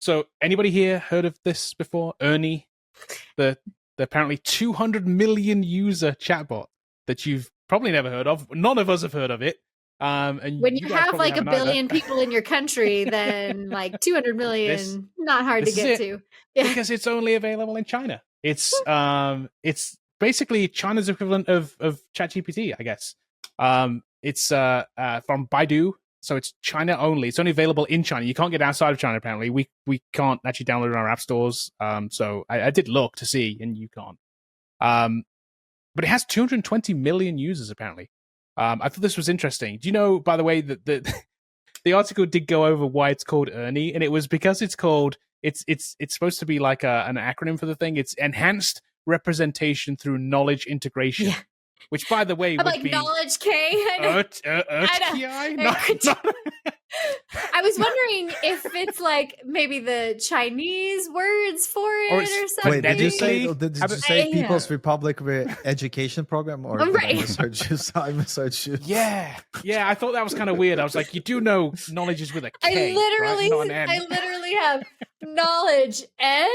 So anybody here heard of this before? Ernie, the apparently 200 million user chatbot that you've probably never heard of. None of us have heard of it. And when you have like a billion people in your country, then like 200 million, not hard to get to. Yeah. Because it's only available in China. It's basically China's equivalent of ChatGPT, I guess. It's from Baidu, so it's China only. It's only available in China. You can't get outside of China, apparently. We can't actually download it on our app stores. So I did look to see, and you can't. But it has 220 million users, apparently. I thought this was interesting. Do you know, by the way, that the article did go over why it's called Ernie, and it was because it's supposed to be like an acronym for the thing. It's Enhanced Representation Through Knowledge Integration. Yeah. Which, by the way, would like be knowledge K. I was wondering if it's like maybe the Chinese words for it or something. Wait, did you say People's Republic Education Program or right? I misheard you. Yeah, I thought that was kind of weird. I was like, you do know knowledge is with a K. I literally have knowledge N.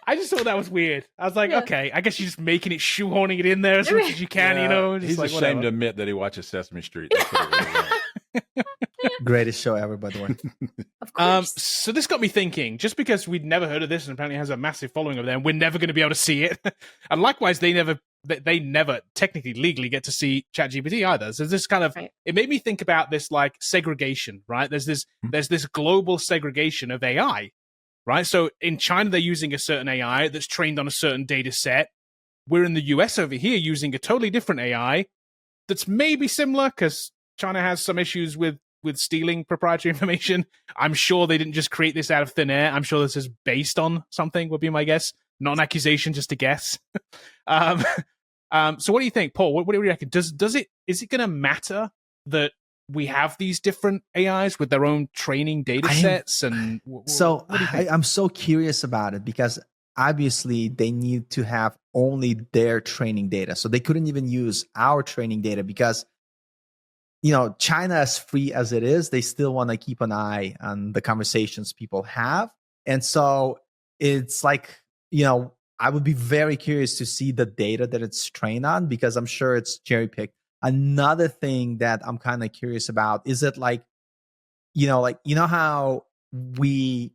I just thought that was weird. I was like, okay, I guess you're just making it, shoehorning it in there as much as you can, you know. He's like, ashamed to admit that he watches Sesame Street. Greatest show ever, by the way. Of course. So this got me thinking, just because we'd never heard of this and apparently has a massive following over there, and we're never going to be able to see it. And likewise, they never technically legally get to see ChatGPT either. So this kind of, It made me think about this like segregation, right? There's this global segregation of AI, right? So in China, they're using a certain AI that's trained on a certain data set. We're in the US over here using a totally different AI that's maybe similar because China has some issues with stealing proprietary information. I'm sure they didn't just create this out of thin air. I'm sure this is based on something, would be my guess. Not an accusation, just a guess. So what do you think, Paul? What do you reckon? Is it going to matter that we have these different AIs with their own training data sets? I'm so curious about it because obviously they need to have only their training data. So they couldn't even use our training data because, you know, China, as free as it is, they still want to keep an eye on the conversations people have. And so it's like, you know, I would be very curious to see the data that it's trained on because I'm sure it's cherry picked. Another thing that I'm kind of curious about is it like how we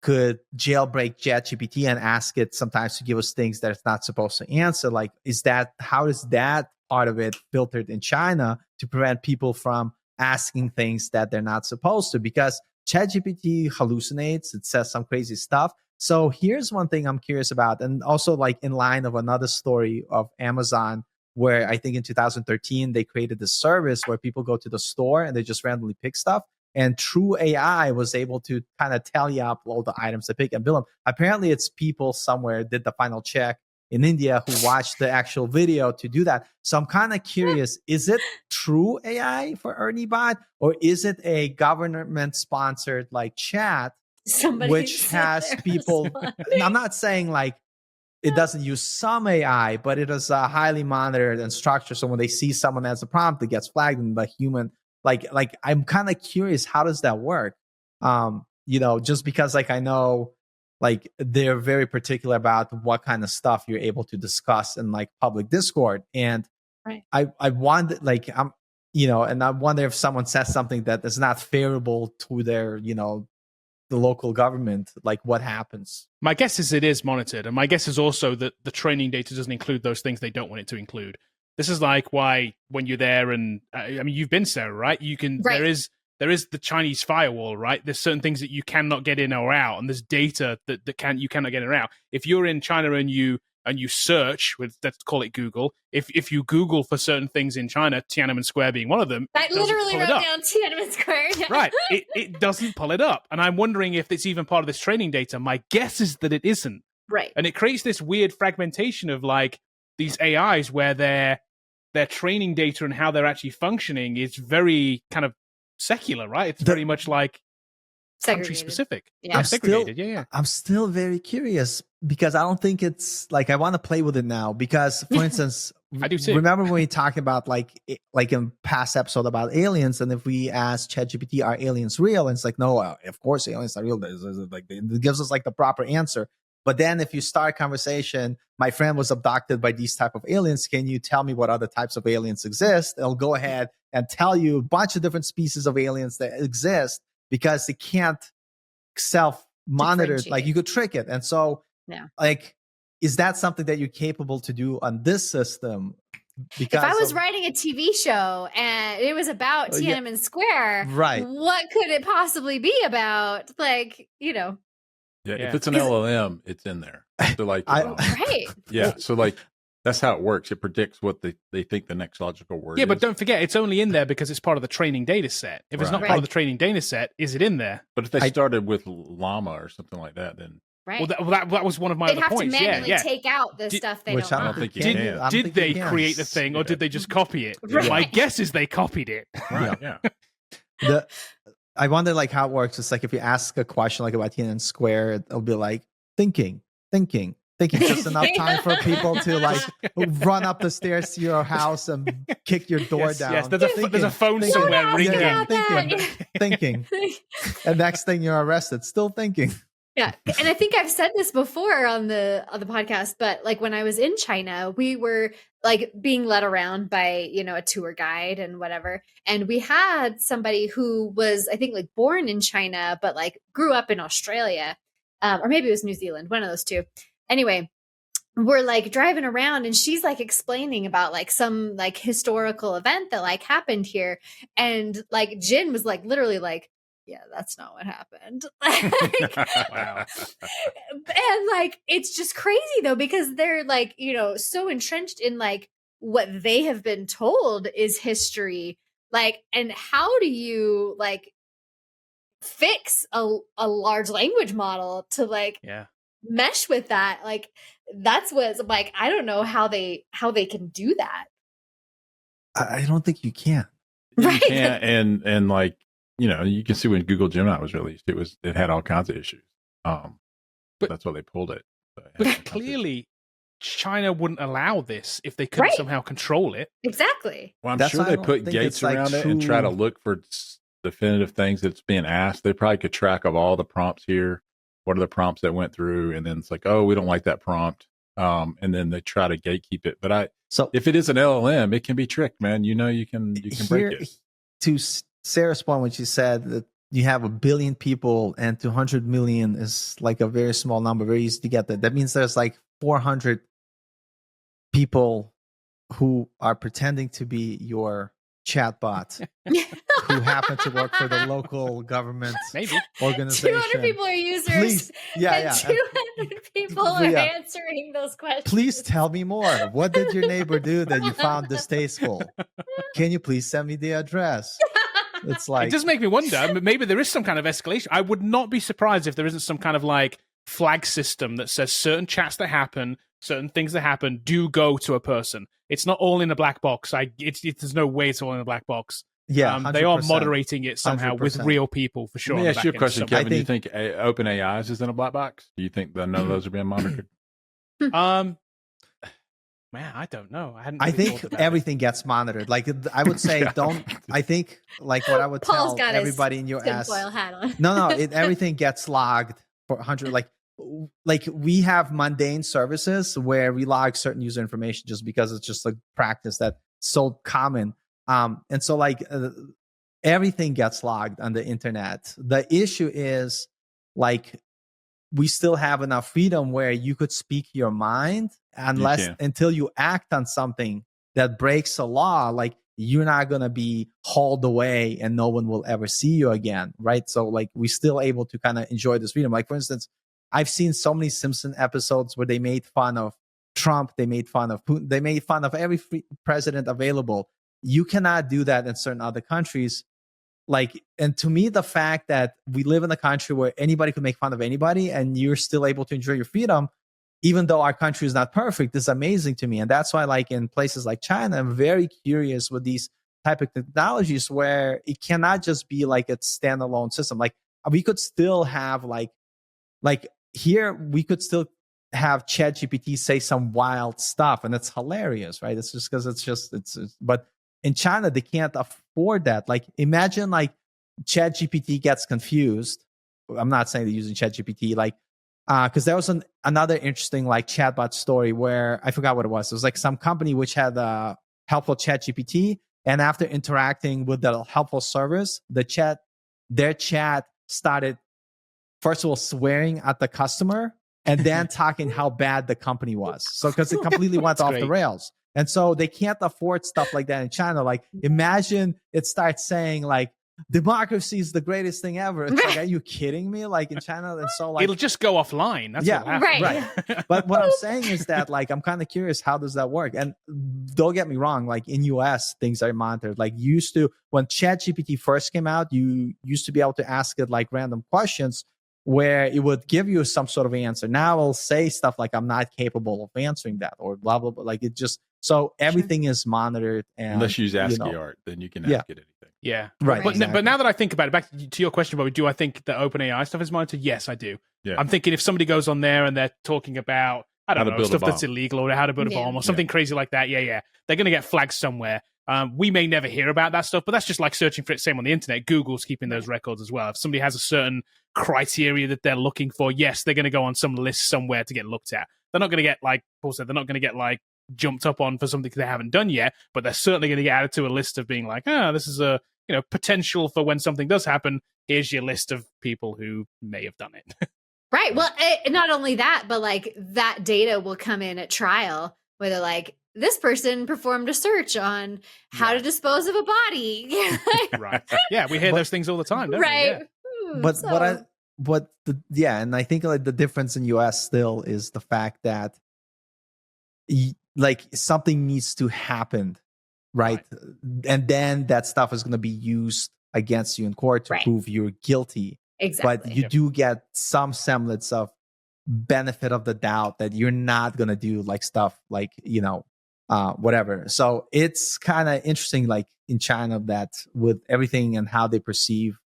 could jailbreak ChatGPT and ask it sometimes to give us things that it's not supposed to answer. Like, how is that part of it filtered in China to prevent people from asking things that they're not supposed to? Because ChatGPT hallucinates, it says some crazy stuff. So here's one thing I'm curious about, and also like in line of another story of Amazon, where I think in 2013 they created this service where people go to the store and they just randomly pick stuff. And True AI was able to kind of tally up all the items they pick and bill them. Apparently, it's people somewhere did the final check in India who watched the actual video to do that. So I'm kind of curious, is it True AI for Ernie Bot, or is it a government-sponsored like chat, which has people? I'm not saying like it doesn't use some AI, but it is highly monitored and structured. So when they see someone as a prompt, it gets flagged and the human. Like I'm kind of curious, how does that work? Just because like I know like they're very particular about what kind of stuff you're able to discuss in like public Discord. And I wonder like and I wonder if someone says something that is not favorable to their, the local government, like what happens? My guess is it is monitored. And my guess is also that the training data doesn't include those things they don't want it to include. This is like why when you're there, and I mean, you've been, Sarah, right? You can. Right. There is the Chinese firewall, right? There's certain things that you cannot get in or out, and there's data that you cannot get in or out. If you're in China and you search with, let's call it Google, if you Google for certain things in China, Tiananmen Square being one of them, I literally wrote down Tiananmen Square. Right, it doesn't pull it up, and I'm wondering if it's even part of this training data. My guess is that it isn't. Right, and it creates this weird fragmentation of like these AIs where their training data and how they're actually functioning is very kind of secular, right? It's very much like country specific. Yeah. I'm still very curious because I don't think it's like I want to play with it now because, for instance, I do too. Remember when we talked about like in past episode about aliens, and if we ask ChatGPT, are aliens real? And it's like, no, of course aliens are real. Like, it gives us like the proper answer. But then if you start a conversation, my friend was abducted by these type of aliens. Can you tell me what other types of aliens exist? They'll go ahead and tell you a bunch of different species of aliens that exist because they can't self-monitor. Like you could trick it. And so like, is that something that you're capable to do on this system? Because if I was writing a TV show and it was about Tiananmen Square, right? What could it possibly be about? Like, you know. Yeah, if it's an LLM, it's in there. So like, right? Yeah, so like that's how it works. It predicts what they think the next logical word. Yeah, but don't forget, it's only in there because it's part of the training data set. If it's not part of the training data set, is it in there? But if they started with llama or something like that, then. Right. Well, that was one of my other points. They'd have to manually take out the stuff they don't I don't think you can. Did they create the thing, or did they just copy it? Right. My guess is they copied it. Right. Yeah. I wonder like how it works. It's like if you ask a question like about Tiananmen Square, it'll be like thinking, just enough time for people to like run up the stairs to your house and kick your door down. Yes, there's a phone somewhere ringing. Thinking. And next thing you're arrested, still thinking. Yeah. And I think I've said this before on the podcast, but like when I was in China, we were like being led around by, you know, a tour guide and whatever. And we had somebody who was, I think, like born in China, but like grew up in Australia, or maybe it was New Zealand, one of those two. Anyway, we're like driving around and she's like explaining about like some like historical event that like happened here. And like Jin was like literally like, yeah, that's not what happened. Wow. And like, it's just crazy though, because they're like, you know, so entrenched in like what they have been told is history. Like, and how do you like fix a large language model to like mesh with that? Like, that's what's like, I don't know how they can do that. I don't think you can. Right. You can't, and like, you know, you can see when Google Gemini was released, it had all kinds of issues. But that's why they pulled it. But clearly, China wouldn't allow this if they couldn't somehow control it. Exactly. Well, I'm sure they put gates around it and try to look for definitive things that's being asked. They probably could track of all the prompts here. What are the prompts that went through? And then it's like, oh, we don't like that prompt. And then they try to gatekeep it. But if it is an LLM, it can be tricked, man. You know, you can break it. To Sarah's point, when she said that you have 1 billion people and 200 million is like a very small number, very easy to get that. That means there's like 400 people who are pretending to be your chatbot who happen to work for the local government organization. 200 people are users. Please, and 200 people are answering those questions. Please tell me more. What did your neighbor do that you found distasteful? Can you please send me the address? It's like, it does make me wonder. Maybe there is some kind of escalation. I would not be surprised if there isn't some kind of like flag system that says certain chats that happen, certain things that happen, do go to a person. It's not all in a black box. There's no way it's all in a black box. Yeah, they are moderating it somehow 100%. with real people for sure. Let me ask you a question, Kevin. Do you think OpenAI's is in a black box? Do you think that none of those are being monitored? Man, I don't know. I think everything gets monitored. Like I would say, don't. I think like what I would Paul's tell everybody in your ass. Hat on. No, everything gets logged for 100. Like we have mundane services where we log certain user information just because it's just a practice that's so common. And so like everything gets logged on the internet. The issue is like we still have enough freedom where you could speak your mind until you act on something that breaks a law. Like you're not going to be hauled away and no one will ever see you again. Right. So like we're still able to kind of enjoy this freedom. Like for instance, I've seen so many Simpson episodes where they made fun of Trump. They made fun of Putin. They made fun of every president available. You cannot do that in certain other countries. Like, and to me, the fact that we live in a country where anybody could make fun of anybody and you're still able to enjoy your freedom, even though our country is not perfect, is amazing to me. And that's why, like in places like China, I'm very curious with these type of technologies where it cannot just be like a standalone system. Like we could still have like here, we could still have ChatGPT say some wild stuff, and it's hilarious, right? It's just because but in China they can't afford that. Like imagine like ChatGPT gets confused. I'm not saying they're using ChatGPT, like because there was another interesting like chatbot story where I forgot what it was. It was like some company which had a helpful ChatGPT, and after interacting with the helpful service, their chat started first of all swearing at the customer and then talking how bad the company was. So because it completely went off the rails. And so they can't afford stuff like that in China. Like imagine it starts saying like democracy is the greatest thing ever. It's like, are you kidding me? Like in China, and so like it'll just go offline. That's what happens. Right. But what I'm saying is that like I'm kind of curious, how does that work? And don't get me wrong, like in US, things are monitored. Like used to when ChatGPT first came out, you used to be able to ask it like random questions where it would give you some sort of answer. Now it'll say stuff like I'm not capable of answering that or blah blah blah. Like it just so everything is monitored. And unless you use ASCII art, then you can ask it anything. Yeah, right. But, but now that I think about it, back to your question, Bobby, do I think that OpenAI stuff is monitored? Yes, I do. Yeah. I'm thinking if somebody goes on there and they're talking about I don't know stuff that's illegal or how to build a bomb or something crazy like that, they're going to get flagged somewhere. We may never hear about that stuff, but that's just like searching for it. Same on the internet. Google's keeping those records as well. If somebody has a certain criteria that they're looking for, yes, they're going to go on some list somewhere to get looked at. They're not going to get, like Paul said, they're not going to get like jumped up on for something they haven't done yet, but they're certainly going to get added to a list of being like, this is a potential for when something does happen. Here's your list of people who may have done it. Right. Well, not only that, but like that data will come in at trial where they're like, this person performed a search on how to dispose of a body. Right. Yeah, we hear those things all the time, don't right. we? Yeah. And I think like the difference in US still is the fact that like something needs to happen, right? And then that stuff is going to be used against you in court to prove you're guilty. Exactly. But you do get some semblance of benefit of the doubt that you're not going to do like stuff like, whatever. So it's kind of interesting, like in China, that with everything and how they perceive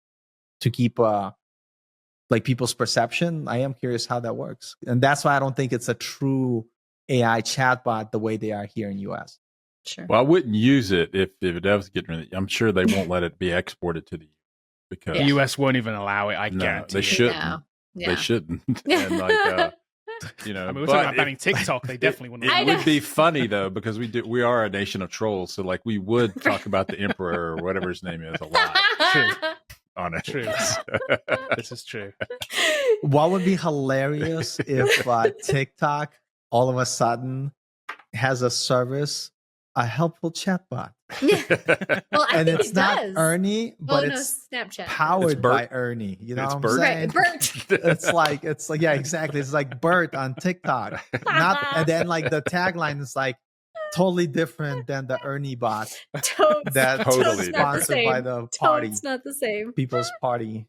to keep like people's perception, I am curious how that works. And that's why I don't think it's a true AI chatbot the way they are here in US. Sure. Well, I wouldn't use it if it does get rid of it. I'm sure they won't let it be exported to the US because the US won't even allow it. I guarantee they shouldn't. No. Yeah. They shouldn't. And like I mean, we're talking about banning TikTok. They definitely wouldn't. It would be funny though because we are a nation of trolls, so like we would talk about the emperor or whatever his name is a lot. True. On it. True. This is true. What would be hilarious if TikTok all of a sudden has a service, a helpful chatbot. Well, and it's not Ernie, but it's Snapchat. Powered by Ernie. You know what I'm saying? Bert. It's like yeah, exactly. It's like Bert on TikTok. And then like the tagline is like totally different than the Ernie bot. That's totally sponsored by the party. It's not the same. People's Party.